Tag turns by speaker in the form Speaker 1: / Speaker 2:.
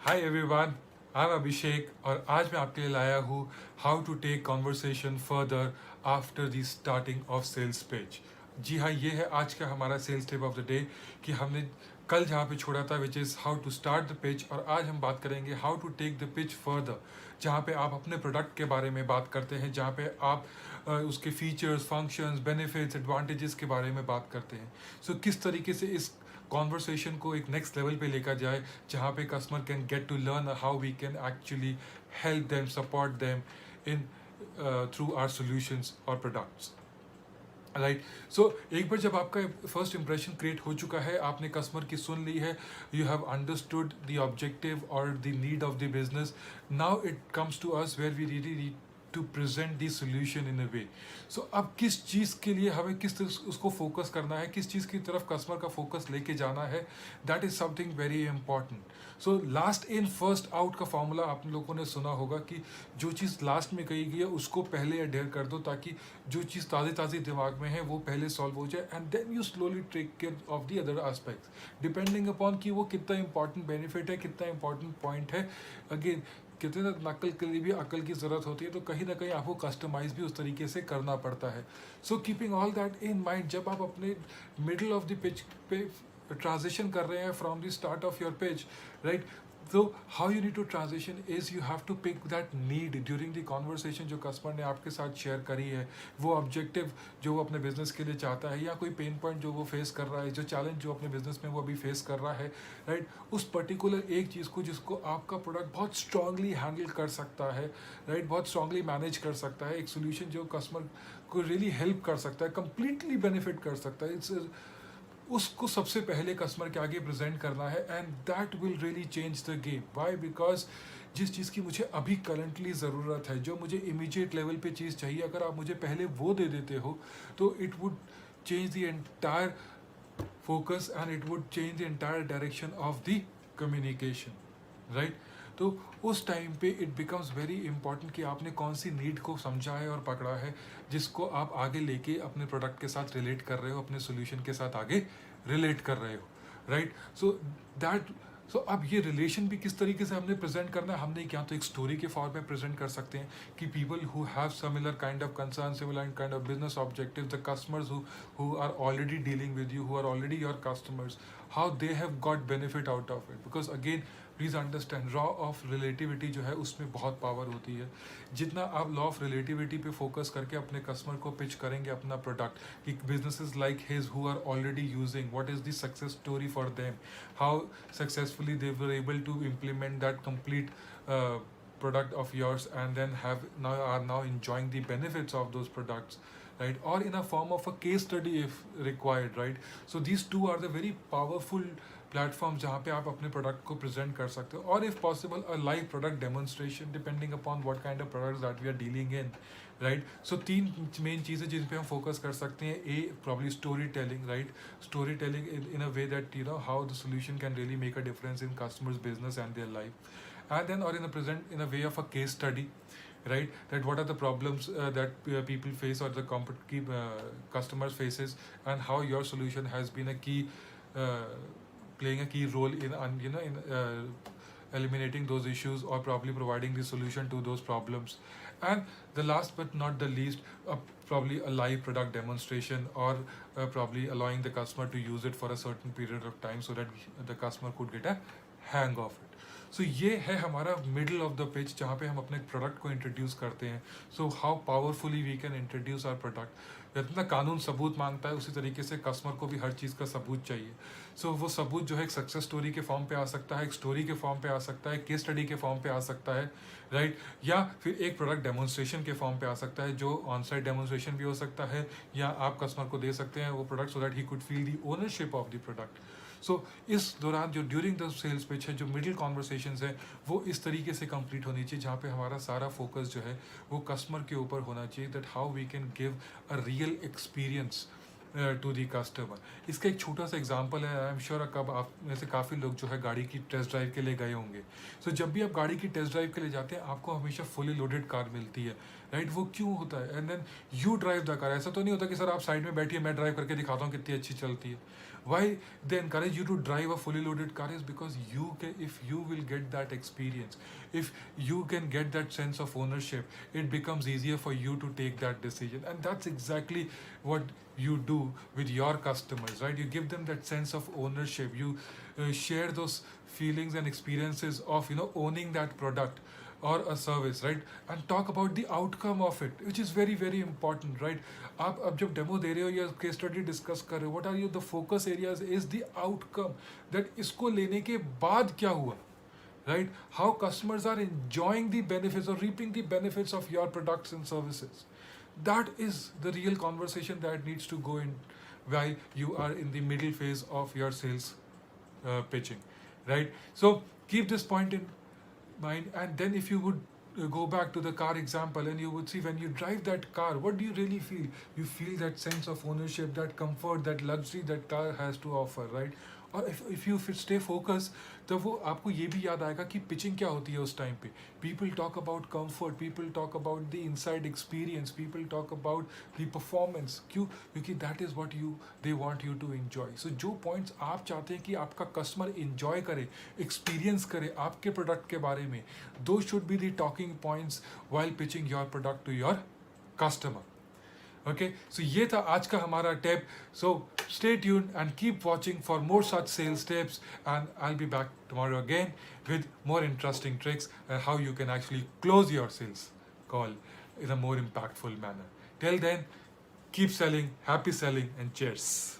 Speaker 1: Hi everyone, I am अभिषेक और आज मैं आपके लिए लाया हूँ how to take conversation further after the starting of sales page. जी हाँ, ये है आज का हमारा sales tip of the day कि हमने कल जहाँ पे छोड़ा था which is how to start the pitch, और आज हम बात करेंगे how to take the pitch further, जहाँ पे आप अपने प्रोडक्ट के बारे में बात करते हैं, जहाँ पे आप उसके फीचर्स, फंक्शंस, बेनिफिट्स, एडवांटेजेस के बारे में बात करते हैं। सो किस तरीके से इस कॉन्वर्सेशन को एक नेक्स्ट लेवल पे लेकर जाए, जहाँ पे customer can get to learn how we can actually help them, support them in through our solutions और प्रोडक्ट्स। राइट, सो एक बार जब आपका फर्स्ट इंप्रेशन क्रिएट हो चुका है, आपने कस्टमर की सुन ली है, you have understood the objective और the need of the business, now it comes to us where we really need to present the solution in a way. So अब किस चीज़ के लिए हमें किस तरह उसको फोकस करना है, किस चीज़ की तरफ कस्टमर का फोकस लेके जाना है, that is something very important. So last in first out का फॉर्मूला आप लोगों ने सुना होगा कि जो चीज़ लास्ट में कही गई है उसको पहले अडेयर कर दो, ताकि जो चीज़ ताज़ी ताज़ी दिमाग में है वो पहले सॉल्व हो जाए, and then you slowly take care of the other aspects depending upon कि वो कितना इंपॉर्टेंट बेनिफिट है, कितना इंपॉर्टेंट पॉइंट है। अगेन, कहते हैं ना, नकल के लिए भी अकल की ज़रूरत होती है, तो कहीं ना कहीं आपको कस्टमाइज भी उस तरीके से करना पड़ता है। So keeping all that in mind, जब आप अपने मिडल ऑफ द पिच पे ट्रांजिशन कर रहे हैं from the start of your pitch, right, तो how you need to transition is you have to pick that need during the conversation जो customer ने आपके साथ शेयर करी है, वो ऑब्जेक्टिव जो वो अपने बिजनेस के लिए चाहता है, या कोई पेन पॉइंट जो वो फेस कर रहा है, जो चैलेंज जो अपने बिजनेस में वो अभी फेस कर रहा है, राइट, उस पर्टिकुलर एक चीज़ को जिसको आपका प्रोडक्ट बहुत स्ट्रांगली हैंडल कर सकता है, राइट, बहुत स्ट्रांगली मैनेज कर सकता है, एक सोल्यूशन जो कस्टमर को रियली हेल्प कर सकता है, कंप्लीटली बेनिफिट कर सकता है, इट्स उसको सबसे पहले कस्टमर के आगे प्रेजेंट करना है, and that will really change the game. Why? Because जिस चीज़ की मुझे अभी करंटली ज़रूरत है, जो मुझे इमीडिएट लेवल पे चीज़ चाहिए, अगर आप मुझे पहले वो दे देते हो तो it would change the entire focus and it would change the entire direction of the communication, right. तो उस टाइम पे इट बिकम्स वेरी इंपॉर्टेंट कि आपने कौन सी नीड को समझा है और पकड़ा है, जिसको आप आगे लेके अपने प्रोडक्ट के साथ रिलेट कर रहे हो, अपने सोल्यूशन के साथ आगे रिलेट कर रहे हो, राइट। सो दैट, सो अब ये रिलेशन भी किस तरीके से हमने प्रेजेंट करना है, हमने क्या तो एक स्टोरी के फॉर्म में प्रेजेंट कर सकते हैं कि people who have similar kind of concern, similar kind of business objective, the customers who are already dealing with you, who are already your customers, how they have got benefit out of it. Because again, please understand, law of relativity जो है उसमें बहुत power होती है। जितना आप law of relativity पे focus करके अपने कस्टमर को पिच करेंगे अपना प्रोडक्ट, कि businesses like his who are already using, what is the success story for them, how successfully they were able to implement that complete product of yours, and then are now enjoying the benefits of those products, right, or in a form of a case study if required, right. So these two are the very powerful platforms जहाँ पे आप अपने product को present कर सकते हो, और if possible a live product demonstration depending upon what kind of products that we are dealing in, right. So तीन मेन चीज़ें जिन पे हम फोकस कर सकते हैं, a probably story telling, right, story telling in a way that how the solution can really make a difference in customers business and their life, and then or in a present in a way of a case study, right, that what are the problems that people face or the customers faces, and how your solution has been a key uh, playing a key role in in eliminating those issues, or probably providing the solution to those problems. And the last but not the least, probably a live product demonstration, or probably allowing the customer to use it for a certain period of time so that the customer could get a hang of it. सो ये है हमारा middle of the pitch, जहाँ पे हम अपने product को introduce करते हैं। So how powerfully we can introduce our product. जितना कानून सबूत मांगता है, उसी तरीके से कस्टमर को भी हर चीज़ का सबूत चाहिए। सो वो सबूत जो है एक सक्सेस स्टोरी के फॉर्म पे आ सकता है, एक स्टोरी के फॉर्म पे आ सकता है, केस स्टडी के फॉर्म पे आ सकता है, राइट, या फिर एक प्रोडक्ट डेमोन्स्ट्रेशन के फॉर्म पे आ सकता है, जो ऑन साइट डेमोन्स्ट्रेशन भी हो सकता है, या आप कस्टमर को दे सकते हैं वो product so that he could feel the ownership of the product. So इस दौरान जो ड्यूरिंग द सेल्स पिच है, जो मिडिल कॉन्वर्सेशंस है, वो इस तरीके से कंप्लीट होनी चाहिए, जहाँ पे हमारा सारा फोकस जो है वो कस्टमर के ऊपर होना चाहिए, that how we can give a real experience to the customer. इसका एक छोटा सा एग्जांपल है, आई एम श्योर कब आप में से काफ़ी लोग जो है गाड़ी की टेस्ट ड्राइव के लिए गए होंगे। सो जब भी आप गाड़ी की टेस्ट ड्राइव के लिए जाते हैं, आपको हमेशा फुली लोडेड कार मिलती है, राइट। वो क्यों होता है? And then you drive the car. ऐसा तो नहीं होता कि सर आप साइड में बैठिए, मैं ड्राइव करके दिखाता हूँ कितनी अच्छी चलती है। Why they encourage you to drive a fully loaded car is because if you will get that experience, if you can get that sense of ownership, it becomes easier for you to take that decision. And that's exactly what you do with your customers, right? You give them that sense of ownership. You share those feelings and experiences of owning that product or a service, right? And talk about the outcome of it, which is very very important, right? आप अब जब demo दे रहे हो या case study discuss कर रहे हो, what are you the focus areas is the outcome, that इसको लेने के बाद क्या हुआ, right? How customers are enjoying the benefits or reaping the benefits of your products and services. That is the real conversation that needs to go in while you are in the middle phase of your sales pitching, right? So keep this point in mind, and then if you would go back to the car example, and you would see when you drive that car, what do you really feel? You feel that sense of ownership, that comfort, that luxury that car has to offer, right? और if you stay focused, तो वो आपको ये भी याद आएगा कि pitching क्या होती है उस टाइम पे. People talk about comfort, people talk about the inside experience, people talk about the performance. क्यों? क्योंकि that is what they want you to enjoy. So जो points आप चाहते हैं कि आपका customer enjoy करे, experience करे आपके product के बारे में, those should be the talking points while pitching your product to your customer. Okay, so ये था आज का हमारा tip. So stay tuned and keep watching for more such sales tips, and I'll be back tomorrow again with more interesting tricks and how you can actually close your sales call in a more impactful manner. Till then, keep selling, happy selling, and cheers.